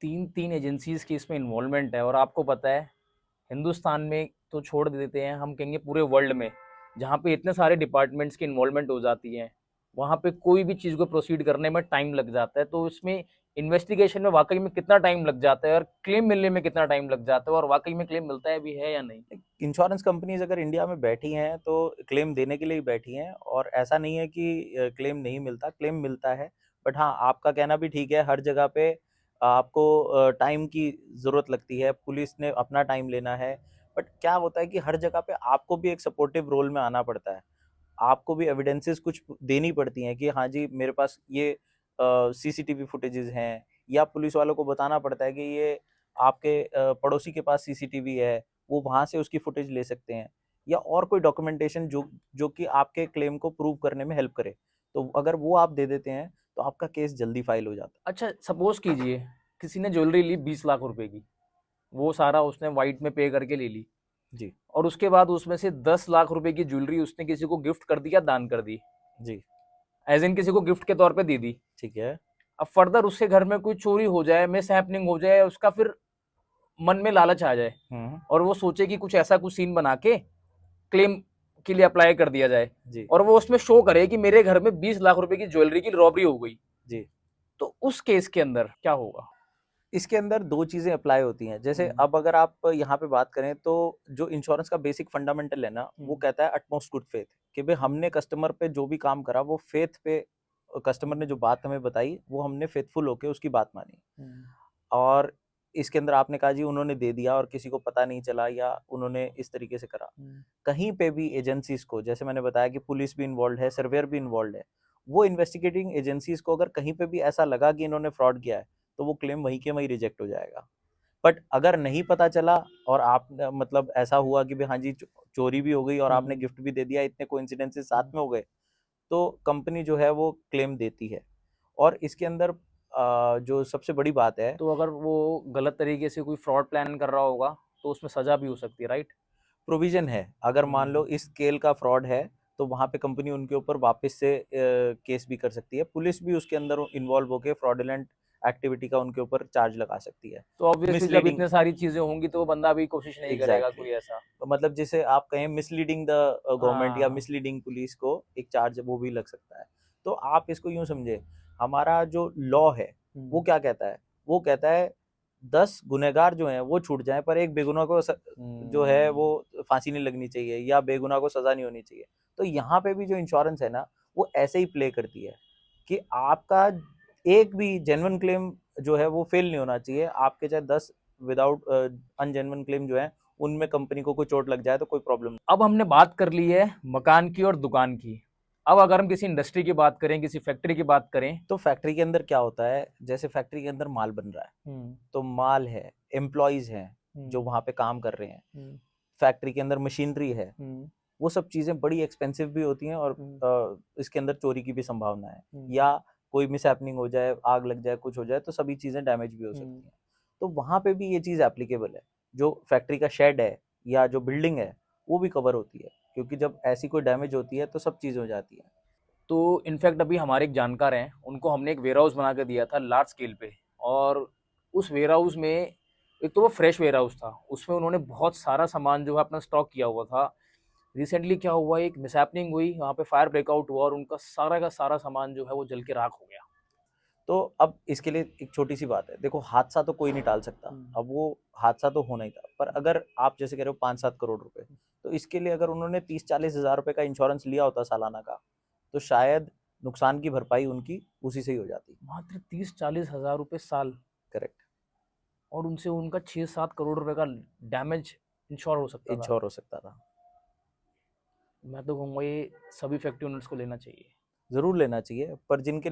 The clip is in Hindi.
तीन तीन एजेंसीज की इसमें इन्वॉल्वमेंट है, और आपको पता है हिंदुस्तान में तो छोड़ देते हैं, हम कहेंगे पूरे वर्ल्ड में जहाँ पे इतने सारे डिपार्टमेंट्स की इन्वॉल्वमेंट हो जाती है, वहाँ पे कोई भी चीज़ को प्रोसीड करने में टाइम लग जाता है। तो इसमें इन्वेस्टिगेशन में वाकई में कितना टाइम लग जाता है, और क्लेम मिलने में कितना टाइम लग जाता है, और वाकई में क्लेम मिलता है भी है या नहीं? इंश्योरेंस कंपनीज अगर इंडिया में बैठी हैं तो क्लेम देने के लिए ही बैठी हैं, और ऐसा नहीं है कि क्लेम नहीं मिलता, क्लेम मिलता है। बट हाँ, आपका कहना भी ठीक है, हर जगह पे आपको टाइम की ज़रूरत लगती है, पुलिस ने अपना टाइम लेना है। बट क्या होता है कि हर जगह पे आपको भी एक सपोर्टिव रोल में आना पड़ता है, आपको भी एविडेंसेस कुछ देनी पड़ती हैं कि हाँ जी, मेरे पास ये सीसीटीवी फुटेजेस हैं, या पुलिस वालों को बताना पड़ता है कि ये आपके पड़ोसी के पास सीसीटीवी है, वो वहाँ से उसकी फुटेज ले सकते हैं, या और कोई डॉक्यूमेंटेशन जो जो कि आपके क्लेम को प्रूव करने में हेल्प करे। तो अगर वो आप दे देते हैं तो आपका केस जल्दी फाइल हो जाता अच्छा, सपोज कीजिए किसी ने ज्वेलरी ली 20 लाख रुपए की, वो सारा उसने वाइट में पे करके ले ली, है। जी, और उसके बाद उसमें से 10 लाख रुपए की ज्वेलरी उसने किसी को गिफ्ट कर दी या दान कर दी, जी, एज इन किसी को गिफ्ट के तौर पे दे दी। ठीक है। अब फर्दर उसके घर में कोई चोरी हो जाए, मिस हैपनिंग हो जाए, उसका फिर मन में लालच आ जाए, हुँ, और वो सोचे कि कुछ ऐसा कुछ सीन बना के क्लेम के लिए अप्लाई कर दिया जाए, जी, और वो उसमें शो करे कि मेरे घर में 20 लाख रुपए की ज्वेलरी की रॉबरी हो गई, जी। तो उस केस के अंदर क्या होगा? इसके अंदर 2 चीज़ें अप्लाई होती हैं। जैसे हम्म, अब अगर आप यहाँ पे बात करें तो जो इंश्योरेंस का बेसिक फंडामेंटल है ना, वो हम्म, कहता है अटमोस्ट गुड फेथ, कि भई हमने कस्टमर पे जो भी काम करा वो फेथ पे, कस्टमर ने जो बात हमें बताई वो हमने फेथफुल होके उसकी बात मानी। हम्म, और इसके अंदर आपने कहा जी उन्होंने दे दिया और किसी को पता नहीं चला, या उन्होंने इस तरीके से करा। हम्म, कहीं पे भी एजेंसीज़ को, जैसे मैंने बताया कि पुलिस भी इन्वॉल्वड है, सर्वेयर भी इन्वॉल्वड है। वो इन्वेस्टिगेटिंग एजेंसीज़ को अगर कहीं पे भी ऐसा लगा कि इन्होंने फ्रॉड किया है, तो वो क्लेम वहीं के वहीं रिजेक्ट हो जाएगा। बट अगर नहीं पता चला और आप मतलब ऐसा हुआ कि भाई हाँ जी, चोरी भी हो गई और आपने हम्म, गिफ्ट भी दे दिया, इतने कोइंसिडेंसेस साथ हम्म। में हो गए, तो कंपनी जो है वो क्लेम देती है। और इसके अंदर जो सबसे बड़ी बात है, तो अगर वो गलत तरीके से कोई फ्रॉड प्लान कर रहा होगा, तो उसमें सजा भी हो सकती है, राइट? प्रोविजन है। अगर मान लो हम्म, इस स्केल का फ्रॉड है, तो वहाँ पे कंपनी उनके ऊपर वापस से केस भी कर सकती है। पुलिस भी उसके अंदर इन्वॉल्व होके फ्रॉडुलेंट एक्टिविटी का उनके ऊपर चार्ज लगा सकती है। तो ऑब्वियसली जब मिसलीडिंग, इतने सारी चीजें होंगी तो वो बंदा भी कोशिश नहीं करेगा एग्जैक्टली कोई ऐसा। exactly. मतलब जैसे आप कहें मिसलीडिंग द गवर्नमेंट या हाँ। मिसलीडिंग पुलिस को एक चार्ज वो भी लग सकता है। तो आप इसको यूं समझे, हमारा जो लॉ है वो हम्म, क्या कहता है, वो कहता है 10 गुनहगार जो हैं वो छूट जाएं, पर एक बेगुनाह को जो है वो हम्म, फांसी नहीं लगनी चाहिए, या बेगुनाह को सजा नहीं होनी चाहिए। तो यहाँ पे भी जो इंश्योरेंस है ना, वो ऐसे ही प्ले करती है कि आपका एक भी जेन्युइन क्लेम जो है वो फेल नहीं होना चाहिए। आपके चाहे 10 विदाउट अनजेन्युइन क्लेम जो है, उनमें कंपनी को कोई चोट लग जाए तो कोई प्रॉब्लम नहीं। अब हमने बात कर ली है मकान की और दुकान की। अब अगर हम किसी इंडस्ट्री की बात करें, किसी फैक्ट्री की बात करें। तो फैक्ट्री के अंदर क्या होता है, जैसे फैक्ट्री के अंदर माल बन रहा है, हम्म, तो माल है, एम्प्लॉयज हैं जो हम्म, वहां पे काम कर रहे हैं, हम्म, फैक्ट्री के अंदर मशीनरी है, हम्म, वो सब चीजें बड़ी एक्सपेंसिव भी होती हैं, और हम्म, इसके अंदर चोरी की भी संभावना है, हम्म, या कोई मिसहैपनिंग हो जाए, आग लग जाए, कुछ हो जाए, तो सभी चीजें डैमेज भी हो हम्म। सकती हैं। तो वहां पे भी ये चीज एप्लीकेबल है। जो फैक्ट्री का शेड है या जो बिल्डिंग है, वो भी कवर होती है, क्योंकि जब ऐसी कोई डैमेज होती है तो सब चीजें हो जाती है। तो इनफैक्ट अभी हमारे एक जानकार हैं, उनको हमने एक वेयर हाउस बना के दिया था लार्ज स्केल पे, और उस वेयर हाउस में एक तो वो फ्रेश वेयर हाउस था, उसमें उन्होंने बहुत सारा सामान जो है अपना स्टॉक किया हुआ था। रिसेंटली क्या हुआ, एक मिसहैपनिंग हुई, वहाँ पे फायर ब्रेकआउट हुआ, और उनका सारा का सारा सामान जो है वो जल के राख हो गया। तो अब इसके लिए एक छोटी सी बात है, देखो हादसा तो कोई नहीं टाल सकता, हम्म, अब वो हादसा तो होना ही था, पर हम्म, अगर आप जैसे कह रहे हो 5-7 करोड़ रुपए, तो इसके लिए अगर उन्होंने 30-40 हज़ार रुपए का इंश्योरेंस लिया होता सालाना का, तो शायद नुकसान की भरपाई उनकी उसी से ही हो जाती। मात्र 30-40 हज़ार रुपये साल, करेक्ट। और उनसे उनका 6-7 करोड़ रुपए का डैमेज इंश्योर हो सकता था। इंश्योर हो सकता था। मैं तो कहूँगा ये सभी फैक्ट्री ओनर्स को लेना चाहिए। जरूर लेना चाहिए, पर जिनके